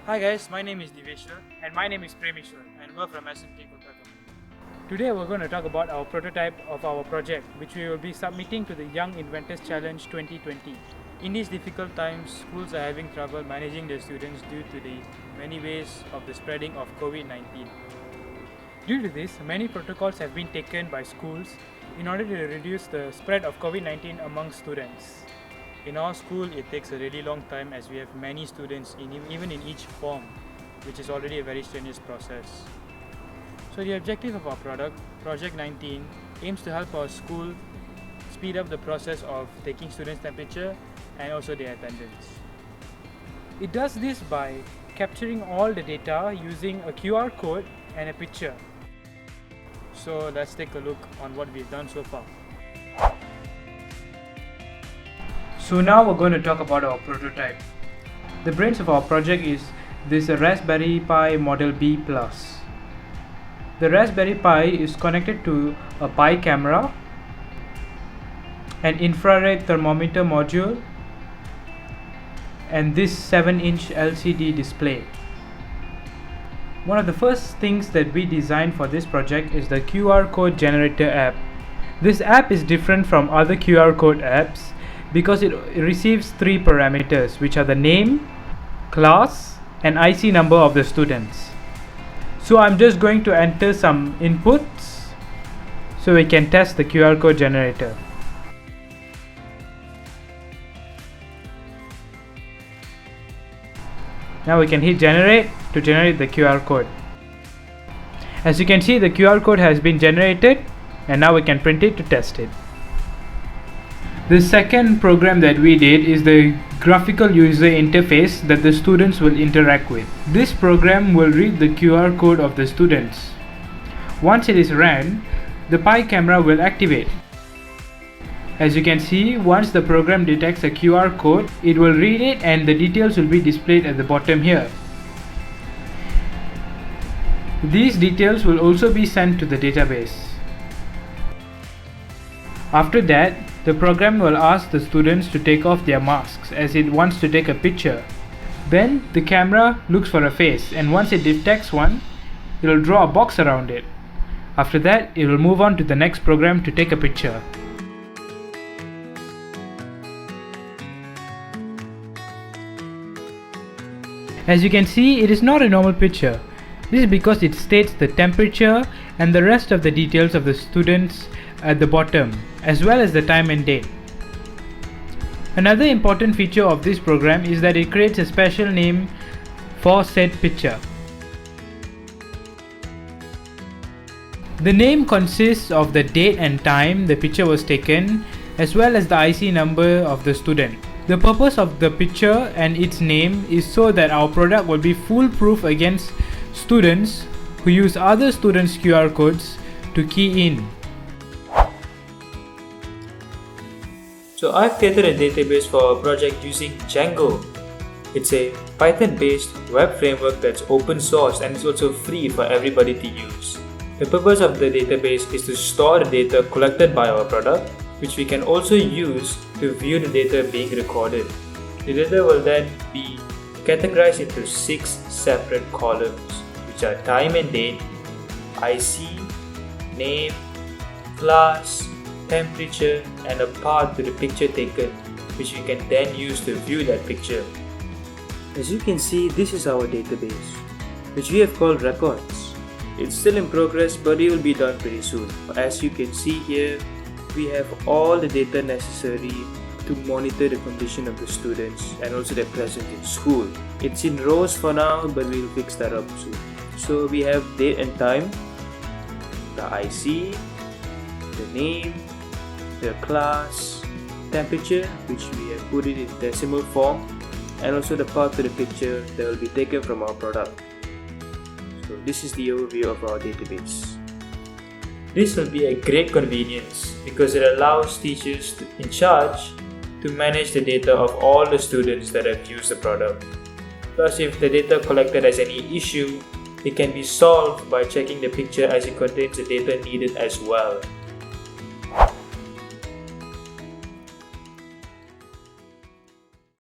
Hi guys, my name is Diveshwar And my name is Prem and we're from SMT Kolkata. Today we're going to talk about our prototype of our project, which we will be submitting to the Young Inventors Challenge 2020. In these difficult times, schools are having trouble managing their students due to the many ways of the spreading of COVID-19. Due to this, many protocols have been taken by schools in order to reduce the spread of COVID-19 among students. In our school, it takes a really long time as we have many students even in each form, which is already a very strenuous process. So the objective of our product, Project 19, aims to help our school speed up the process of taking students' temperature and also their attendance. It does this by capturing all the data using a QR code and a picture. So let's take a look on what we've done so far. So now we're going to talk about our prototype. The brains of our project is this Raspberry Pi Model B+. The Raspberry Pi is connected to a Pi camera, an infrared thermometer module, and this 7-inch LCD display. One of the first things that we designed for this project is the QR code generator app. This app is different from other QR code apps because it receives three parameters, which are the name, class, and IC number of the students. So I'm just going to enter some inputs so we can test the QR code generator. Now we can hit generate to generate the QR code. As you can see, the QR code has been generated and now we can print it to test it. The second program that we did is the graphical user interface that the students will interact with. This program will read the QR code of the students. Once it is ran, the Pi camera will activate. As you can see, once the program detects a QR code, it will read it and the details will be displayed at the bottom here. These details will also be sent to the database. After that, the program will ask the students to take off their masks as it wants to take a picture. Then the camera looks for a face, and once it detects one, it will draw a box around it. After that, it will move on to the next program to take a picture. As you can see, it is not a normal picture. This is because it states the temperature and the rest of the details of the students at the bottom, as well as the time and date. Another important feature of this program is that it creates a special name for said picture. The name consists of the date and time the picture was taken, as well as the IC number of the student. The purpose of the picture and its name is so that our product will be foolproof against students who use other students' QR codes to key in. So I've created a database for our project using Django. It's a Python-based web framework that's open source and it's also free for everybody to use. The purpose of the database is to store the data collected by our product, which we can also use to view the data being recorded. The data will then be categorized into 6 separate columns, which are time and date, IC, name, class, temperature, and a path to the picture taken, which we can then use to view that picture. As you can see, this is our database, which we have called records. It's still in progress, but it will be done pretty soon. As you can see here, we have all the data necessary to monitor the condition of the students and also their presence in school. It's in rows for now, but we'll fix that up soon. So we have date and time, the IC, the name, the class, temperature, which we have put it in decimal form, and also the path to the picture that will be taken from our product. So this is the overview of our database. This will be a great convenience because it allows teachers in charge to manage the data of all the students that have used the product. Plus, if the data collected has any issue, it can be solved by checking the picture as it contains the data needed as well.